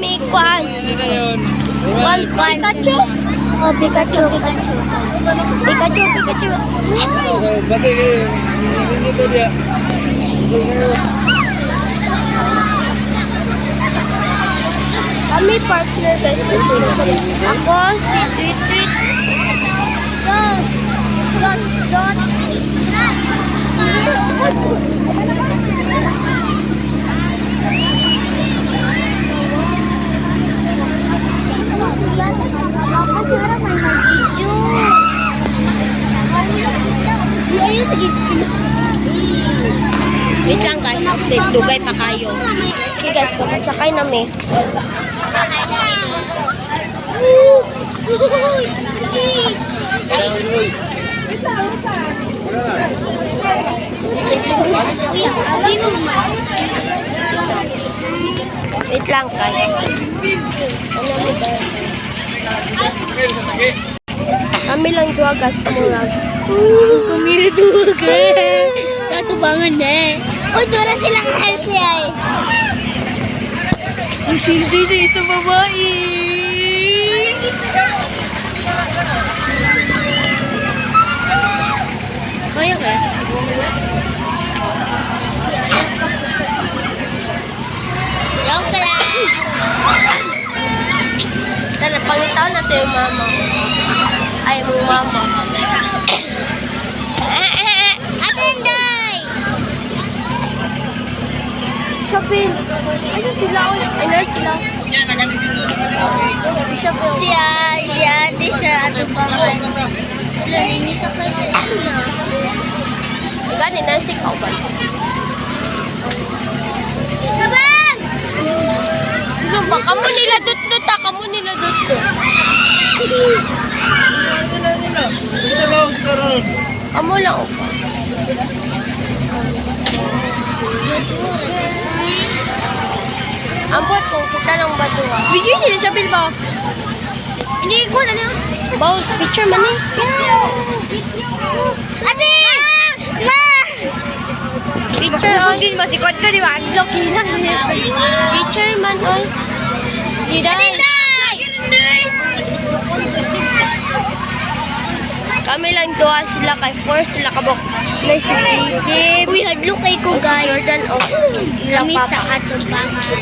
kami kwan. Pikachu. Oh, Pikachu. Pikachu. Bakit kayo? Dito dia. Kami partner guys. Ako si Tweet. Dot. Wait lang guys, update. Dugay pa kayo. Okay guys, kapasakay namin. Wait lang guys. Kami lang dua guys murag. Kami dua guys. Satu banget deh. Oh, dura silang healthy ay. Ang sindi na sa babae. Kaya ka? Joke lang. Tala, pangitaw na ito yung mama. Ay, mong mama. Atenday! Shopping. Ano sila? Ay, nurse sila. Shopping. Siya, di sa ato pa. Lalinis sa kasi sila. Gani, nasi ka ba? Kabang! Ano ba? Kamu nila dut-dut ha? Kamu nila dut-dut. Kamu lang o pa. Ambot kung kita lang ba ito ha? Video niya siya ba? Hindi ko na niya. Baw, picture man eh. Ate! Ma! Picture o. Hindi masikot ko, di ba? Loki lang. Picture man o. Diday! Kami lang doa sila kay Force sila kabok. Nice city. Uy, hadlo kay ko guys. Jordan of kami sa katubangan.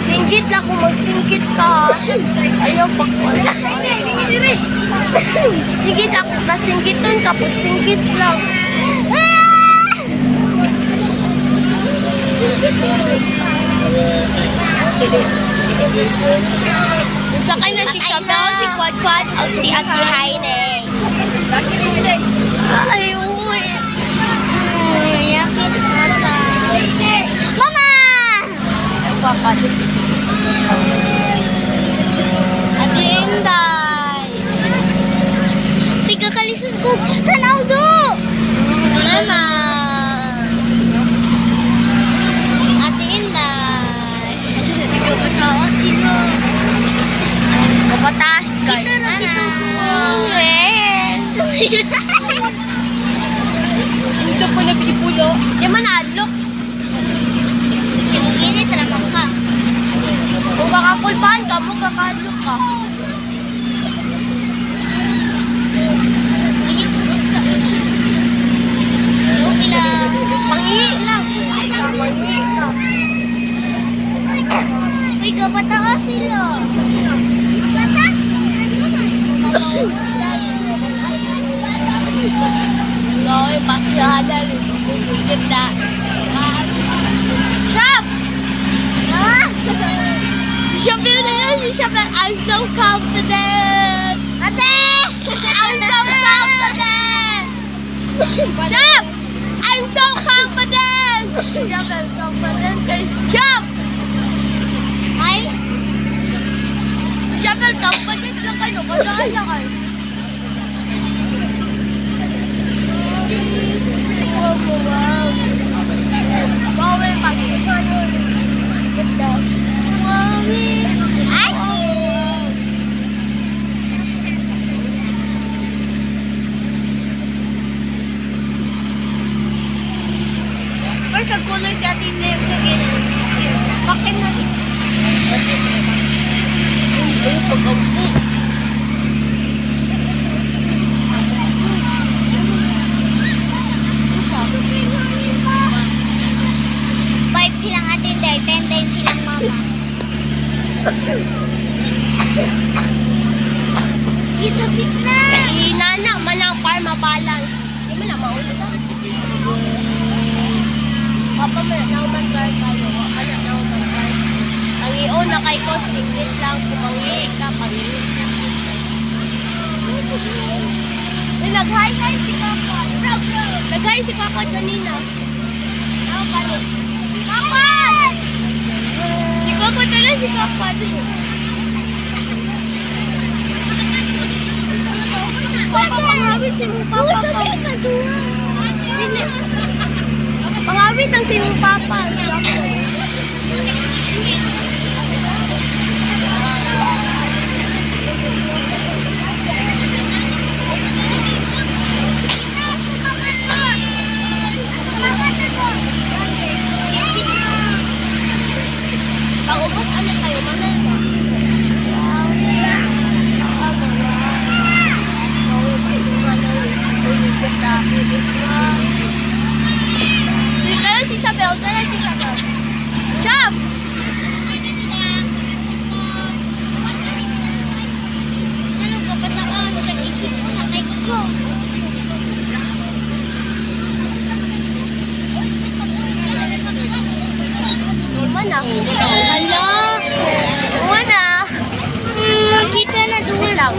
Singgit lang kung magsingkit ka. Ayaw pa ko. Sige lang kung kasingkiton ka. Pag singkit lang. Sakay na si Shabel, si Quad, o si Ate Haine. Ay, uy. Yakit mata. Mama! Si Papa. Ate Inday. Pagkakalisod ko, tanaw do! Mama! Kapataas guys. Ito po na pinipulo. Di man adlok. Init ramang ka. Kung kakakulpahan ka mo, kakadlok ka. Okay lang. Panghihi lang. Panghihi ka. Uy, kapataas sila. Rồi bác sĩ đây thì cũng chịu đựng đã. Shop! Shop it! I'm so confident! Ate! I'm so confident! Shop! I'm so confident! Shop is confident kay Shop! Ay? Shop is confident lang kayo. Kasaya kayo. Wow. Going back to the mommy. Ay, kagkulay si Ate Liv. Bakit natin? Ay, pag-ampo. Five silang atin dahil 10 din silang mama. Isabit na! Hinana, manang par mabalance. Di mo na maulsa. Papa mo na, nauman car kayo. Ano, nauman car. Ang iyon na kay ko, singit lang. Kumangi ka, pangingit ka. Nag-hi-hi si Papa. Nag-hi si Papa kanina. Ako pa rin. Papa! Si Coco na si Papa. Papa, pangawit si Papa. Dili. Pangawit ang si Papa. Pag-ubos, ano tayo? Manal ba? Si Chabel, tara si Chabel. Chab! Ano ka? Ba't ako sa tag-isip mo? Nakay ko. Mana? Hala! Mana? Kita na doon lang.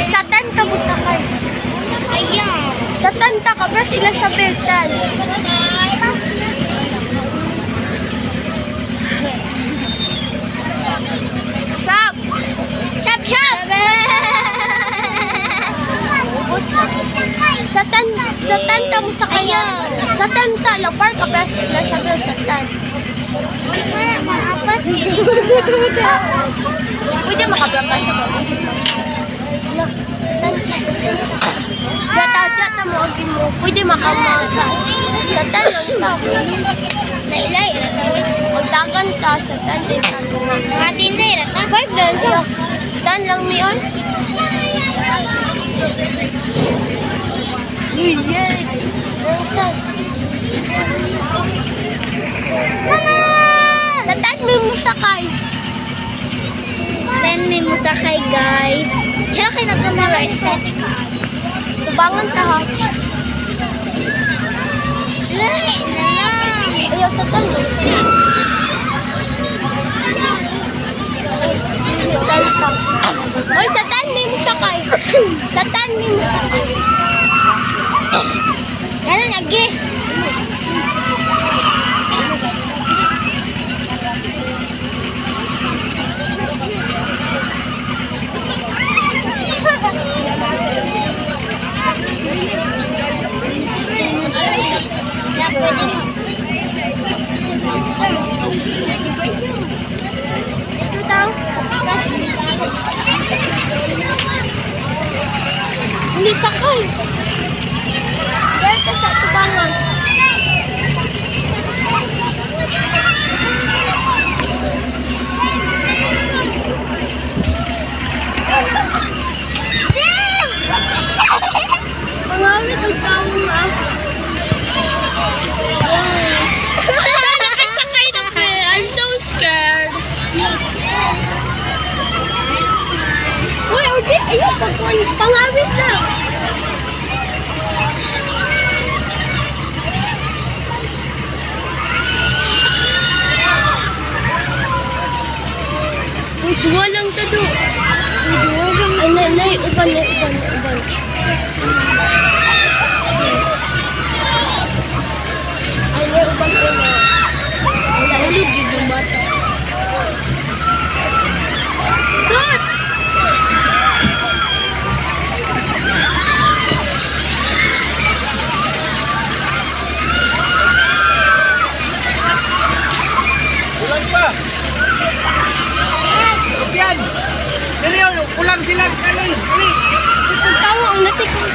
Sa tanta mo sakay. Ayan. Sa tanta ka, pero sila siya beltan. Shop! Shop, shop! Sa tanta mo sakay. Sa tanta lang, parang ka, pero sila siya beltan. Maapas. Pwede makabrakas ako. Gata mo ang mo. Pwede makamata. Sa tanong ta. Nailay. Magdagan ta sa tanong ta. Matinday na ta. 5 na ta. Tan lang mi on. Yay! Mama! Sa tan mi musakay. Then may musakay guys. Kaya kayo nagkamara estetika. Tubangan ta ha. Lay na lang. Ayaw sa tanong. Hoy, sa tan may musakay. Sa tan may musakay. Yan ang agi. Pwede mo. Ito daw. Hindi sakay. Dahil ka sa tubangan. Pangawit ang tao nga. Nakasakay na po. I'm so scared. Uy, Odi, ayun, pangawit na. Uy, duwa lang to do. Ay, nanay, uban. Ay, nay, uban. Nahulog dyan yung bata. Good! Ulan pa! Yan! Dali, ulang sila! Dali! Dali! Ito tao ang natikong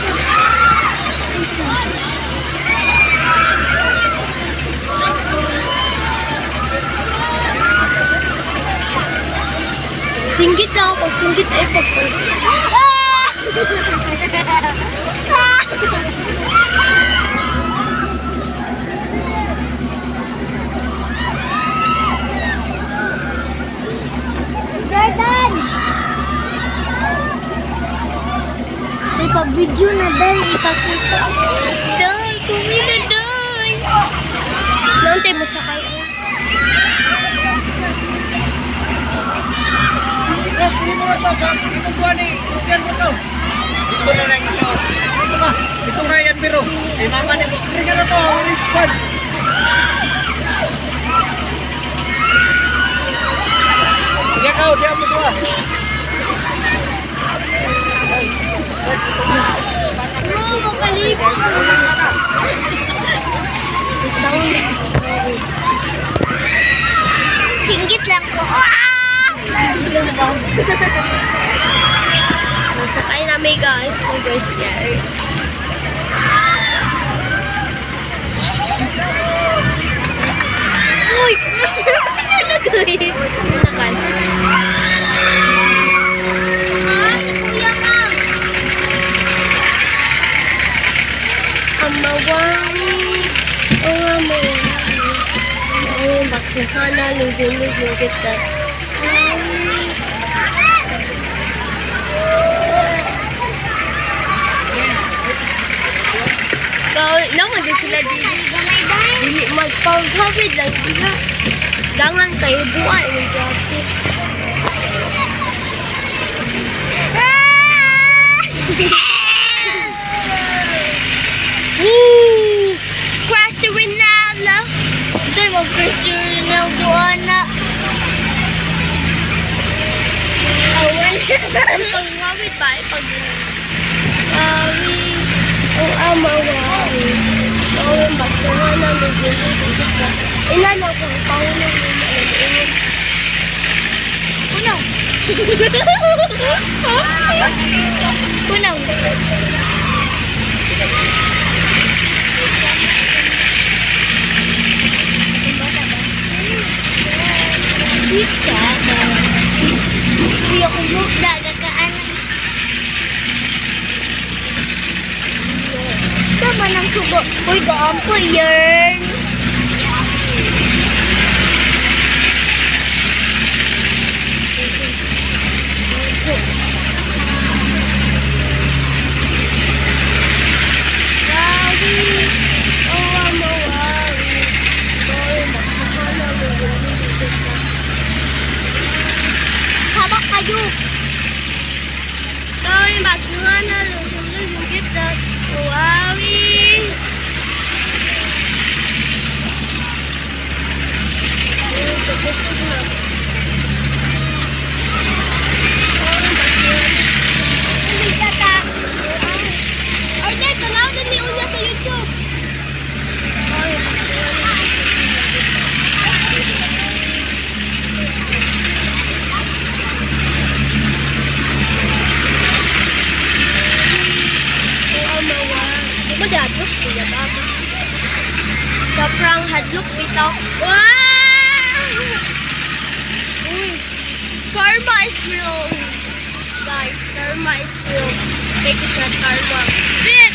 Singgit ay pagpapit. Jordan! May pa-video na dahil ipakita. Dahil, kumi na dahil. Naantay mo sa kayo. Bro, kunin mo na to. Dito buwan ni. Yan mo to. Dito na lang isa. Dito ba? Dito nga yan, biro. Eh, mama ni mo. Kaya na to. Release squad. Dia kau, dia mo to. Bro, makalipas. Singgit lang ko. Sakay namin guys. So guys, scared. Uy! Nagay. Nakal. Kuya ka. Amawangi. Amawangi. Oh, baksihana. Luzin kita. Naman din sila dili magpag-habid lang sila. Dangan kayo buhay ng jacket. Woo! Cristiano Ronaldo. Say mo Cristiano Ronaldo ana. Awan. Pag-habid ba? Ang amawawi. Ang baksahan ng luzin-luzin kita. Ilalog ang pangunan ng malamingin. Punaw! Punaw! Pizza? Kuya kumuk na gagaanan. Sama ng sugo. Uy, gaan po yan. Wawi. Oh, amawawi. Oh, makakala mo. Sabak kayo. Oh, makakala mo. Kita. Wawi. Ay, dad, tanaw din ni Unya sa YouTube. Hadlok, kuya baba. Sobrang hadlok bitaw. Wow! Uy. Karma is real. Guys, karma is real. Take it na karma. Bit!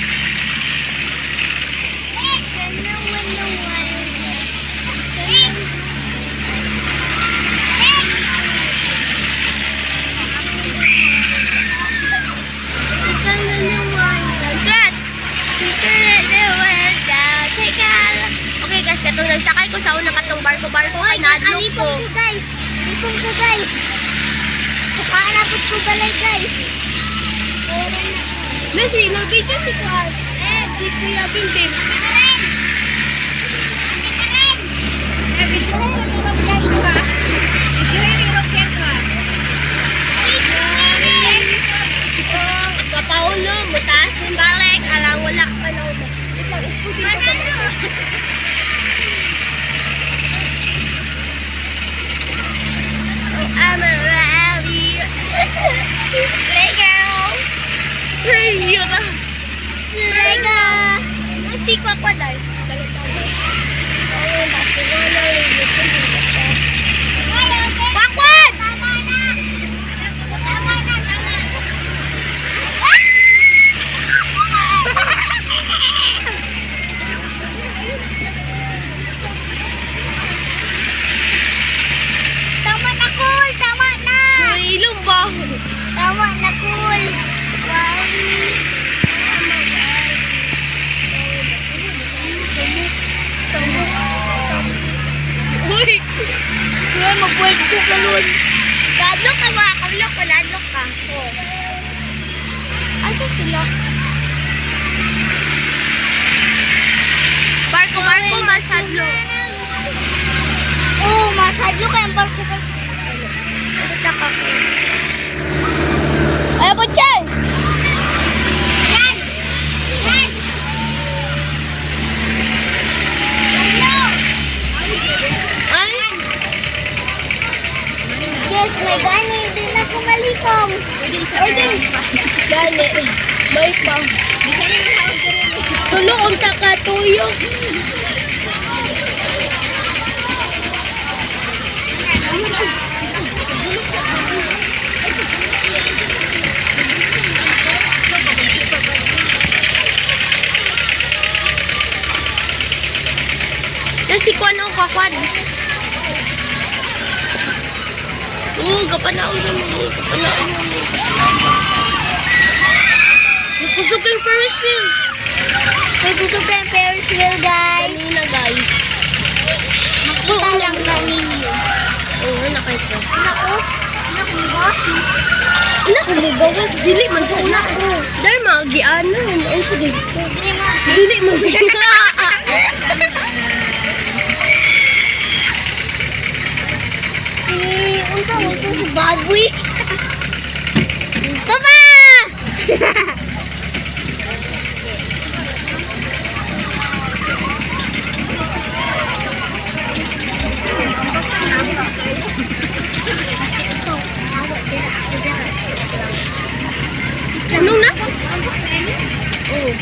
Okay guys, katong nagsakay ko sa unang katong barko-barko kay nadlok ko. Alipong ko guys. Alipong ko guys. Pakalapot ko balay guys. Messi, nag-video si Kwan. Si Kuya Bimbim. Kapaulo, mutaas din balik. Alang wala ka na ulo. Isputin ko pa. I'm a rally. Slay girl. Hey, yun na. Slay girl. Nasiko ako dahil. Pakwan! Ito sila. Barko, masadlo. Oh, masadlo kaya barko. Ito ka. Ayaw ko, Chan! Yan! Yan! Ay! Yes, may gani. Hindi na ako malikom. Pwede. Gani. May pa. Tuloong takatuyok. Kasi ko ano kakwad. Kapanaon naman. Nagkusog kayong Ferris wheel. Nagkusog kayong Ferris wheel, guys. Kanina, guys. Makita lang namin yun. Oo, nakita. Naku, mugas. Mugas. Dili man sa una ko. Dahil magian na. Ang sa dito. Dili magian. Unsa mo to si baboy? Stop ah! Ano na? Oh.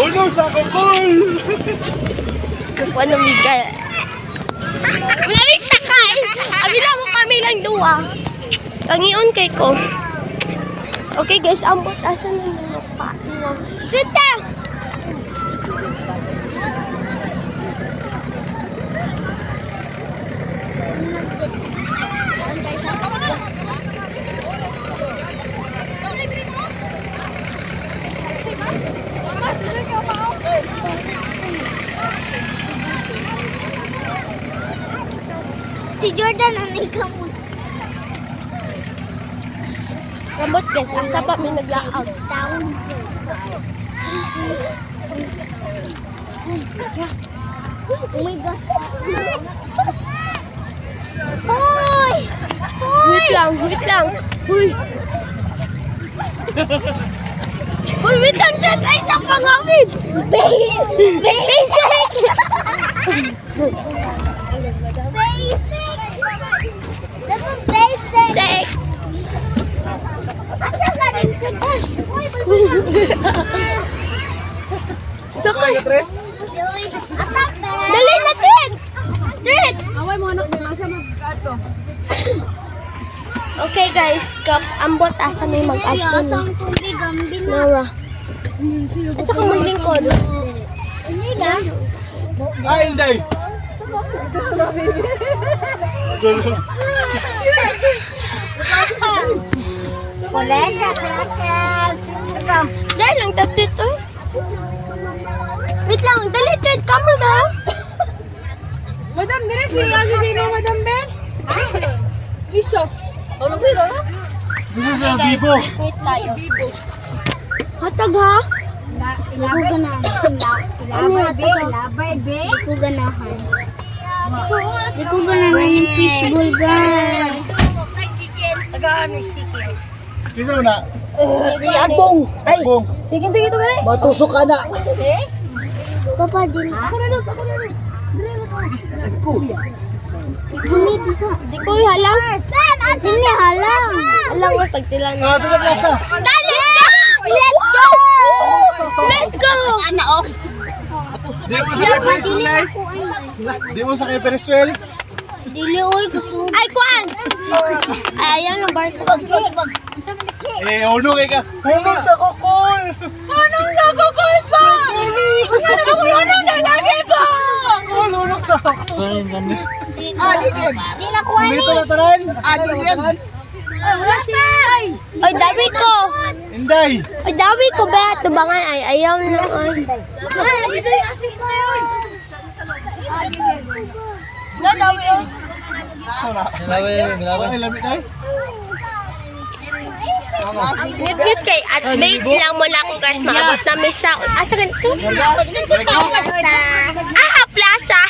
Uno sa kokol! Kapwa ng Miguel. Malamig sakay! Abila mo kami lang duwa. Kangion kay ko. Okay guys, ambot asan na mga paiwan. Tita! Si Jordan ang nagkamot. Kamot guys, asa pa may nagla-out. Down. Oh my God. Hoy! Hoy! Wait lang. Hoy! Hoy, wait lang. Tatay sa pangawid! Basic! Basic! Sakay! Dali na, Trit! Trit! Away mo anak niya, nasa mag-ato. Okay guys, ambot asa may mag-ato na. Asang tubig, gambin na. Nora. Asa ka maglingkod? Ano na? Ay, hindi! Koleka, koleka. Dahil lang tatit eh. Wait lang, dali Trit, camera na. Madam, dire si Sino, Madam Ben? Iso. Ano ba yun? Gusto sa bibo! Wait tayo. Hatag ha? Hindi ko ganahan. Ano hatag ha? Labay, be. Hindi ko ganahan. Hindi ko ganahan yung fishbowl guys. Kisa mo na? Si Adbong. Ay, Bong! sige ito gani. Matusok ka na! Papa, dili. Ako na doon. Saan ko? Di ko halang. Di niya halang. Halang mo pagtilan. Ito na plaza! Dali! Let's go! Let's go! Ano oh? Di mo sa kay Periswell? Dili oy gusto. Ay kuan. Ay ayan ang barko. Eh, uno kay ka! Uno sa kokol! Anong nagukol pa? Ano na lagi pa? Kokol! Uno sa kokol! Di na kuan Dito ni. na taran! Dito na taran! Ay, dami ko. Inday. Ay, dami ko ba? Tubangan ay ayaw na. Na, dami yun. Ay, lamit ay. Ngit-ngit kay at mate lang mo na ako guys. Maabot namin sa... Asa ganito? Plaza. Ah, plaza!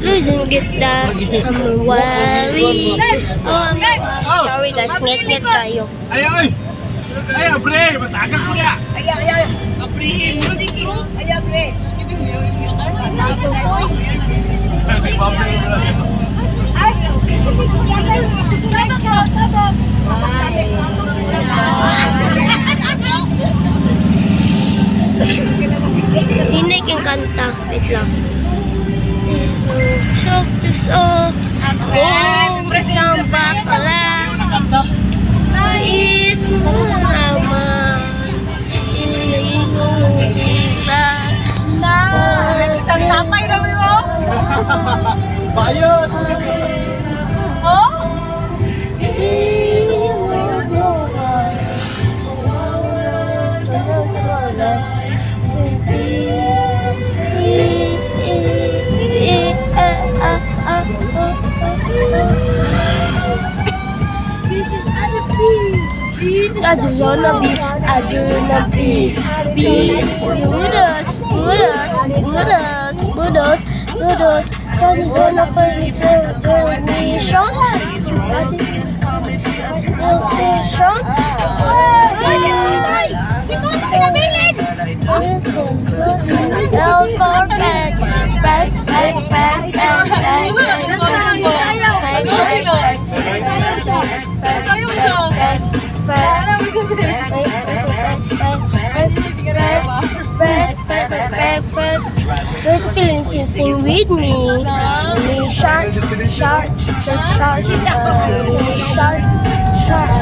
Losing get that. I'm worried. Oh, sorry guys. Ngit-ngit kayo. Ay, ay. Ay, bre. Matagal ko niya. Ay. Aprihin. Ay, bre. Hinay kang kanta. Wait lang. Sok to sok. Oh, isang bakala. Nais mo naman. Iniingong diba. Isang tatay na mo. Bayot. Oh? Ajunabee, bee is Buddhas, Arizona There's a feeling to sing with me. Me shark, shark, shark, me shark, shark,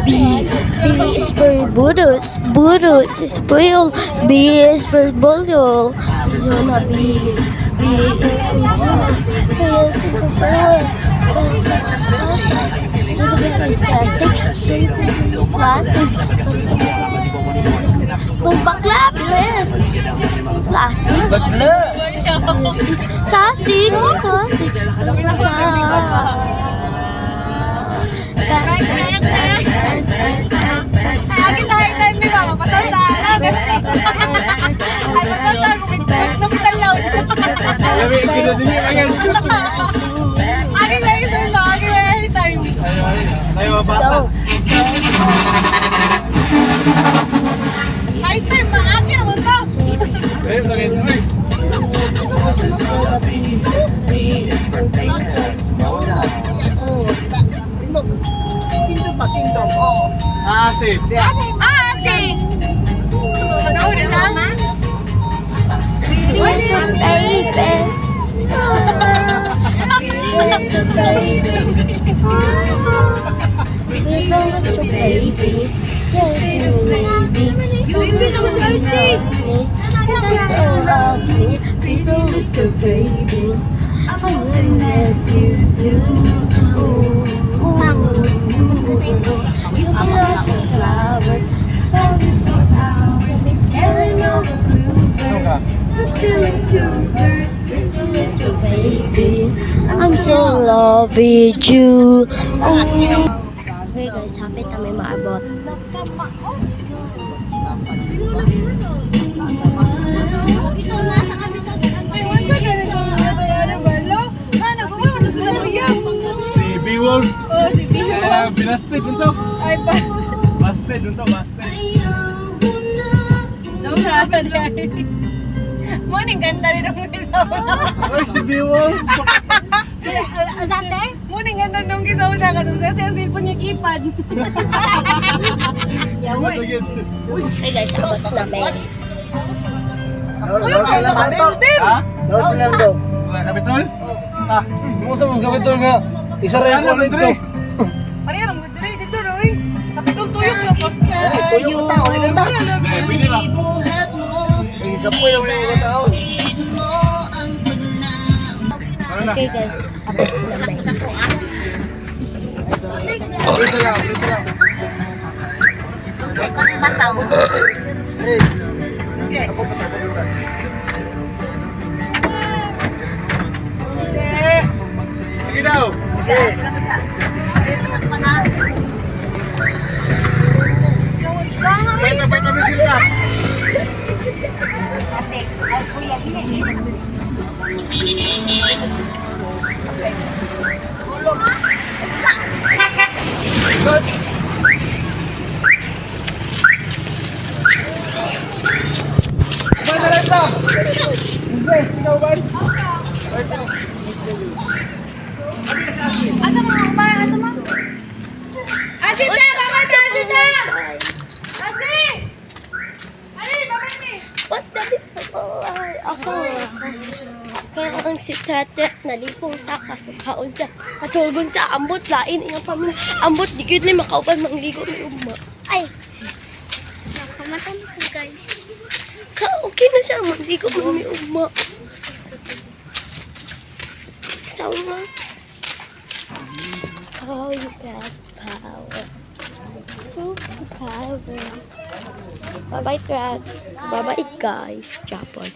B is for Buddhas, Buddhas is for B is for Buddha. Zona B is for Buddhas, B is for Buddha. Plastic. Bakla, bilis. Plastic. Plastic. Akin tayo time ni Mama. Patawag sa August. Ay, patawag sa Napitan loud. Akin tayo sa Mama. Akin tayo time. High time, maakin naman to. Ay, lagay ito. Ay. Kingdom, oh. Ah, si. Sing! Pagkaw na na? I'm so in love with you. Okay guys, hapit na may maabot. Si B-Wolf. Oh, si Bihos. Binasted ito. Ay, Busted ito, busted. Nausahan na eh. Morning, ganda rin ang isaw na. Ay, si B-Wolf. Sante? Morning, ganda nung isaw na. Katong sa cellphone niya kipad. Okay guys, abot na namin. Uy, kaya nakabendem. Ha? Daos lang daw. Kapitol? Ah, mo sa mga kapitol nga. Isa rin ko dito. Parehong mo dire dito Roy. Kapitong tuyok lang pa. Tuyok ta, ulit ta. Pwede ba? Kapoy naman yung mga tao. Okay guys, abot na may. Prisa lang, prisa lang. Ako pa sa paglutan. Sige daw. Baita misil ka. Mana rata? Yes, ikaw ba? Asa mo? Asa mo? Adita! Baba sa Adita! Ate! Ay, baba ni! What the Ako. Kaya ang si Tete nalipong sa kasukaon sa katulgon sa ambot lain iyang pamilya. Ambot di gyud ni makauban mangligo ni uma. Ay. Nakamatan ko guys. Okay na siya mangligo ni uma. Sawa. Oh, you got power. Superpower. Bye-bye, Trad. Bye-bye, guys. Japon.